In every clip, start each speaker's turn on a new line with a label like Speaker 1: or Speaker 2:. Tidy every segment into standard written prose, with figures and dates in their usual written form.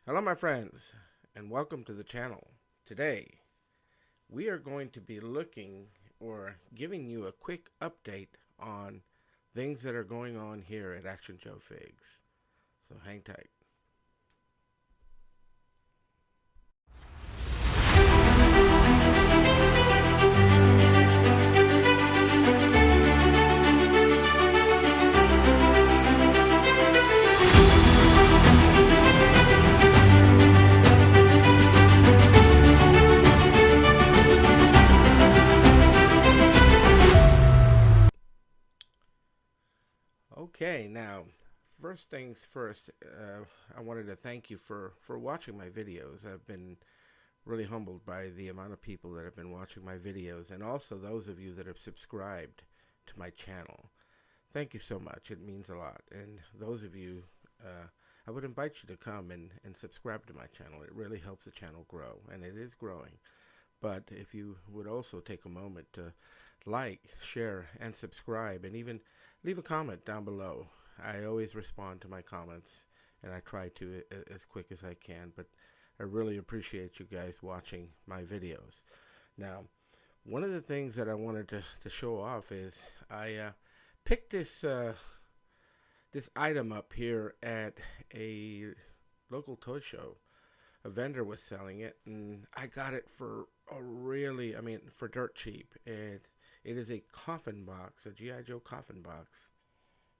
Speaker 1: Hello my friends, and welcome to the channel. Today, we are going to be looking or giving you a quick update on things that are going on here at Action Joe Figs. So hang tight. Okay, now, first things first, I wanted to thank you for watching my videos. I've been really humbled by the amount of people that have been watching my videos, and also those of you that have subscribed to my channel. Thank you so much. It means a lot. And those of you, I would invite you to come and subscribe to my channel. It really helps the channel grow, and it is growing. But if you would also take a moment to like, share, and subscribe, and even leave a comment down below. I always respond to my comments, and I try to as quick as I can, but I really appreciate you guys watching my videos. Now, one of the things that I wanted to show off is I picked this item up here at a local toy show. A vendor was selling it, and I got it for for dirt cheap. And it is a coffin box, a GI Joe coffin box,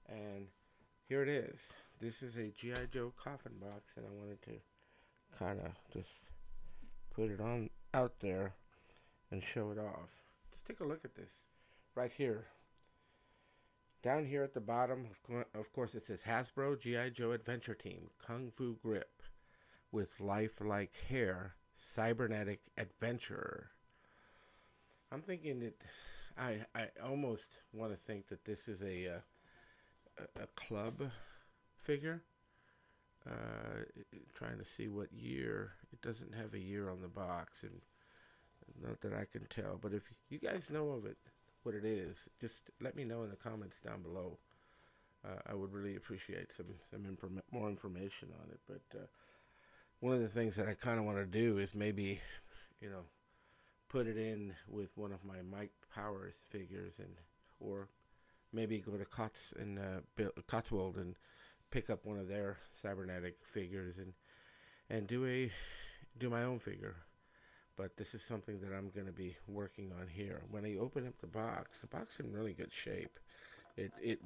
Speaker 1: and here it is. This is a GI Joe coffin box, and I wanted to kind of just put it on out there and show it off. Just take a look at this right here. Down here at the bottom, of course, it says Hasbro GI Joe Adventure Team Kung Fu Grip with lifelike hair, cybernetic adventurer. I'm thinking that I almost want to think that this is a club figure. Trying to see what year. It doesn't have a year on the box, and not that I can tell. But if you guys know of it, what it is, just let me know in the comments down below. I would really appreciate some more information on it. But one of the things that I kind of want to do is maybe, you know, put it in with one of my Mike Powers figures, and or maybe go to Cotswold and pick up one of their cybernetic figures and do my own figure. But this is something that I'm going to be working on here. When I open up the box is in really good shape.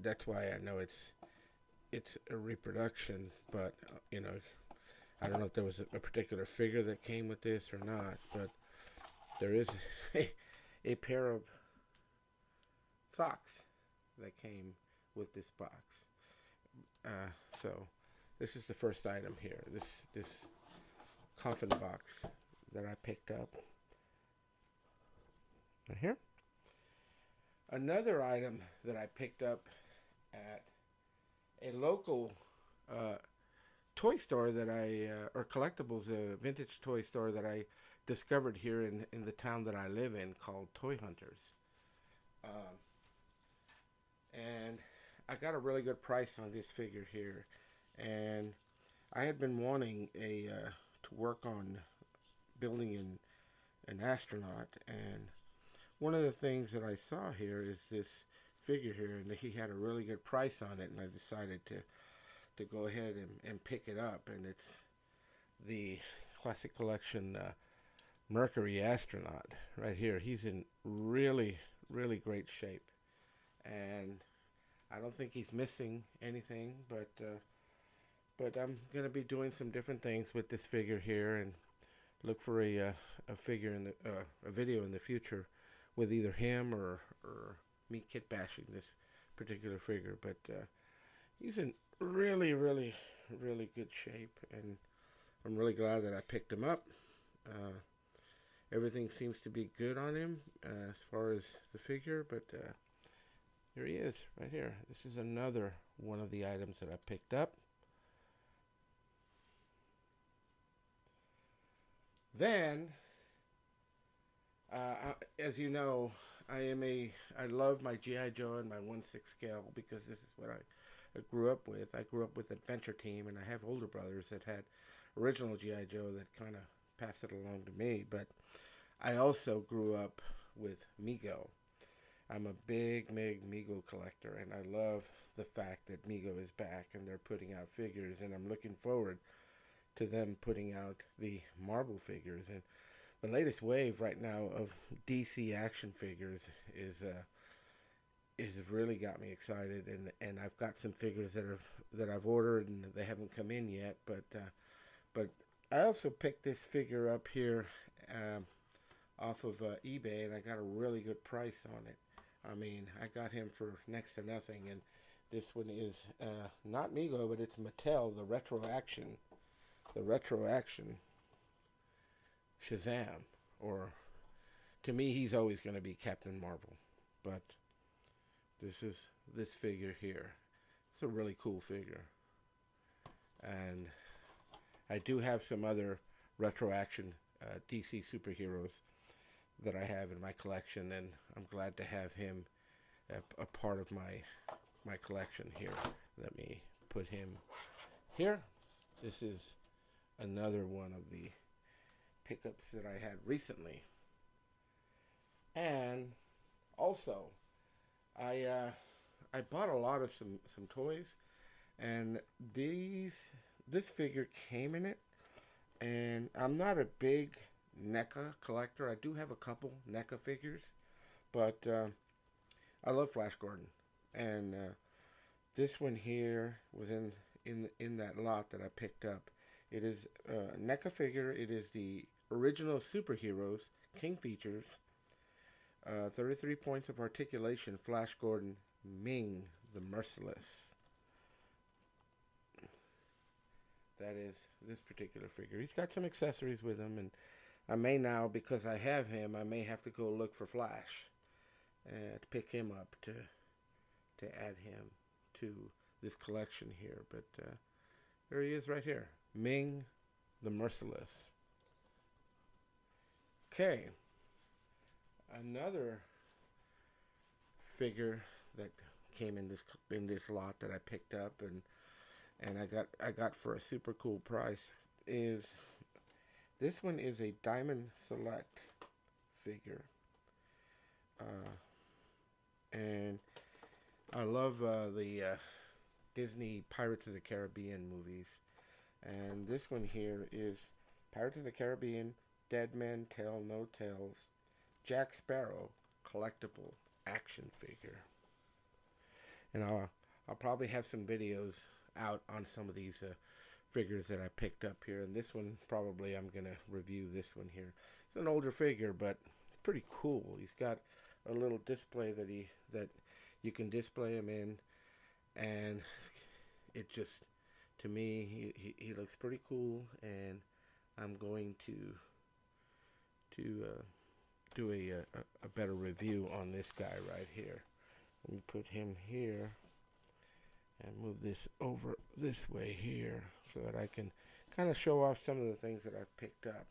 Speaker 1: That's why I know it's a reproduction. But I don't know if there was a particular figure that came with this or not. But there is a pair of socks that came with this box. So this is the first item here. This coffin box that I picked up right here. Another item that I picked up at a local toy store that or collectibles, vintage toy store that I discovered here in the town that I live in, called Toy Hunters. And I got a really good price on this figure here, and I had been wanting to work on building an astronaut, and one of the things that I saw here is this figure here, and he had a really good price on it, and I decided to go ahead and pick it up. And it's the Classic Collection Mercury Astronaut right here. He's in really great shape, and I don't think he's missing anything, but I'm gonna be doing some different things with this figure here, and look for a figure in a video in the future with either him or me kit bashing this particular figure. But he's in really good shape, and I'm really glad that I picked him up. Everything seems to be good on him as far as the figure, but here he is right here. This is another one of the items that I picked up. Then, as you know, I love my GI Joe and my 1/6 scale, because this is what I grew up with. I grew up with Adventure Team, and I have older brothers that had original GI Joe that kind of passed it along to me. But I also grew up with Mego. I'm a big Mego collector, and I love the fact that Mego is back and they're putting out figures, and I'm looking forward to them putting out the Marvel figures. And the latest wave right now of DC action figures is really got me excited, and I've got some figures that I've ordered and they haven't come in yet, but I also picked this figure up here off of eBay, and I got a really good price on it. I mean, I got him for next to nothing, and this one is not Mego, but it's Mattel, the retro action Shazam, or to me, he's always going to be Captain Marvel, but this is this figure here. It's a really cool figure, and I do have some other retro action DC superheroes that I have in my collection, and I'm glad to have him a part of my collection here. Let me put him here. This is another one of the pickups that I had recently. And also, I bought a lot of some toys, and this figure came in it. And I'm not a big NECA collector. I do have a couple NECA figures, but I love Flash Gordon, and this one here was in that lot that I picked up. It is a NECA figure. It is the original Superheroes King Features. 33 points of articulation, Flash Gordon, Ming the Merciless. That is this particular figure. He's got some accessories with him, and I may now, because I have him, I may have to go look for Flash to pick him up to add him to this collection here. But there he is right here, Ming the Merciless. Okay. Another figure that came in this lot that I picked up and I got for a super cool price is this one is a Diamond Select figure, and I love the Disney Pirates of the Caribbean movies, and this one here is Pirates of the Caribbean Dead Men Tell No Tales Jack Sparrow collectible action figure. And I'll probably have some videos out on some of these figures that I picked up here. And this one, probably I'm going to review this one here. It's an older figure, but it's pretty cool. He's got a little display that you can display him in. And it just, to me, he looks pretty cool. And I'm going to do a better review on this guy right here. Let me put him here and move this over this way here so that I can kind of show off some of the things that I've picked up.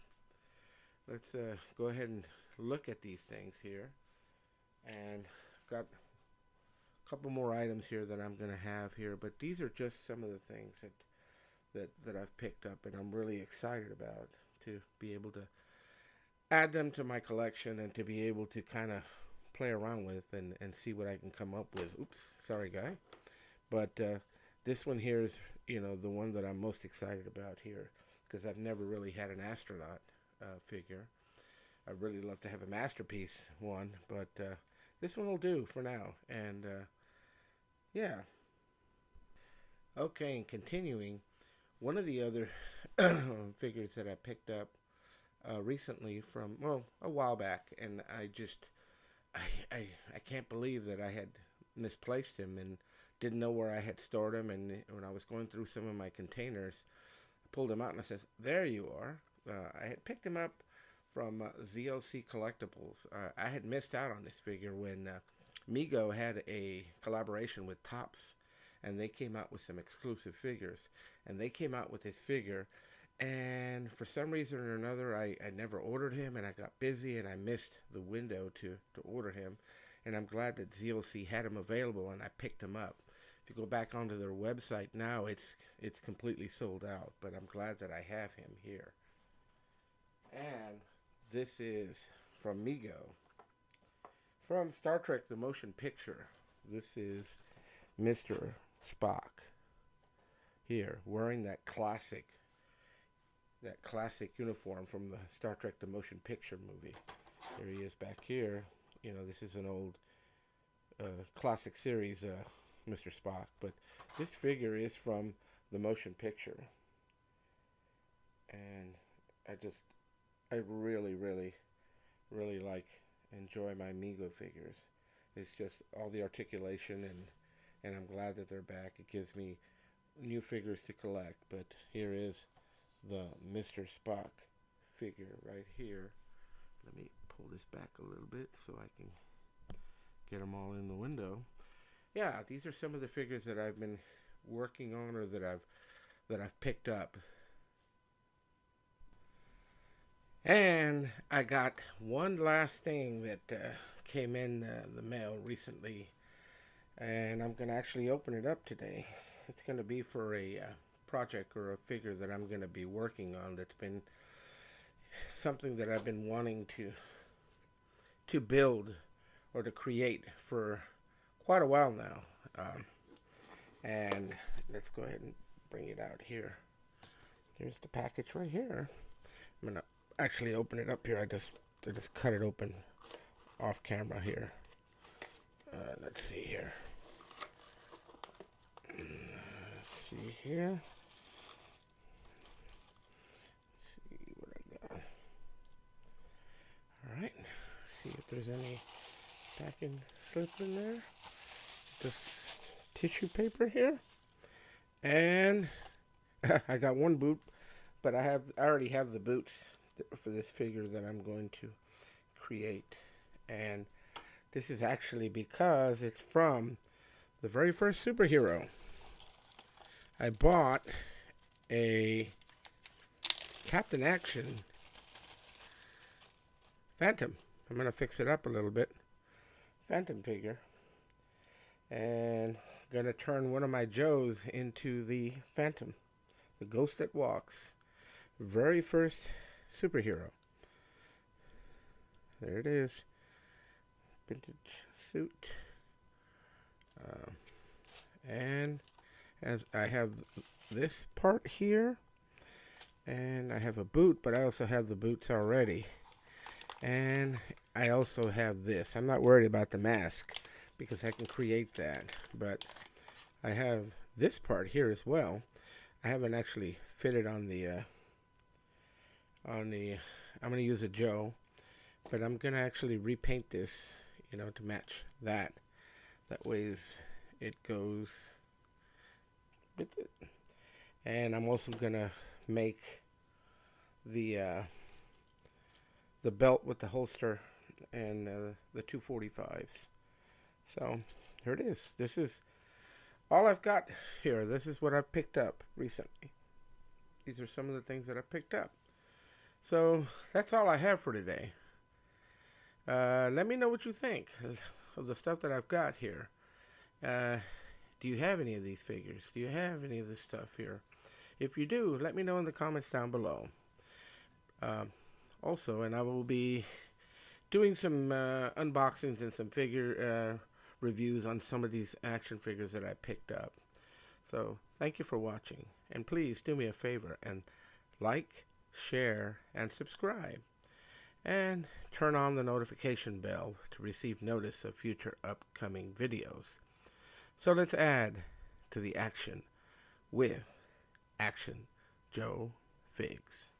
Speaker 1: Let's go ahead and look at these things here. And I've got a couple more items here that I'm going to have here, but these are just some of the things that I've picked up, and I'm really excited about to be able to add them to my collection and to be able to kind of play around with and see what I can come up with. Oops, sorry guy. But this one here is, the one that I'm most excited about here, because I've never really had an astronaut figure. I'd really love to have a masterpiece one, but this one will do for now. And yeah. Okay, and continuing, one of the other figures that I picked up recently from, a while back, and I can't believe that I had misplaced him and didn't know where I had stored him. And when I was going through some of my containers, I pulled him out and I says, there you are. I had picked him up from ZLC Collectibles. I had missed out on this figure when Mego had a collaboration with Topps, and they came out with some exclusive figures, and they came out with this figure. And for some reason or another, I never ordered him, and I got busy, and I missed the window to order him. And I'm glad that ZLC had him available, and I picked him up. If to go back onto their website now, it's completely sold out. But I'm glad that I have him here. And this is from Mego, from Star Trek: The Motion Picture. This is Mr. Spock here, wearing that classic uniform from the Star Trek: The Motion Picture movie. Here he is back here. You know, this is an old classic series, Mr. Spock, but this figure is from the motion picture. And I really, really, really enjoy my Mego figures. It's just all the articulation, and I'm glad that they're back. It gives me new figures to collect. But here is the Mr. Spock figure right here. Let me pull this back a little bit so I can get them all in the window. Yeah, these are some of the figures that I've been working on, or that I've picked up. And I got one last thing that came in the mail recently, and I'm gonna actually open it up today. It's gonna be for a project or a figure that I'm gonna be working on. That's been something that I've been wanting to build or to create for quite a while now. And let's go ahead and bring it out here. Here's the package right here. I'm gonna actually open it up here. I just cut it open off camera here. Let's see here. Let's see here. Let's see what I got. All right. See if there's any packing slip in there. Just tissue paper here, and I got one boot, but I already have the boots for this figure that I'm going to create. And this is actually because it's from the very first superhero. I bought a Captain Action Phantom. I'm gonna fix it up a little bit. Phantom figure, and gonna turn one of my Joes into the Phantom, the ghost that walks. Very first superhero. There it is. Vintage suit. And as I have this part here, and I have a boot, but I also have the boots already. And I also have this. I'm not worried about the mask because I can create that, but I have this part here as well. I haven't actually fitted on the I'm going to use a Joe, but I'm going to actually repaint this, you know, to match that. That way it goes with it. And I'm also going to make the belt with the holster and the 245s. So here it is. This is all I've got here. This is what I've picked up recently. These are some of the things that I picked up. So that's all I have for today. Let me know what you think of the stuff that I've got here. Do you have any of these figures? Do you have any of this stuff here? If you do, let me know in the comments down below. Also, and I will be doing some unboxings and some figure reviews on some of these action figures that I picked up. So thank you for watching, and please do me a favor and like, share, and subscribe, and turn on the notification bell to receive notice of future upcoming videos. So let's add to the action with Action Joe Figs.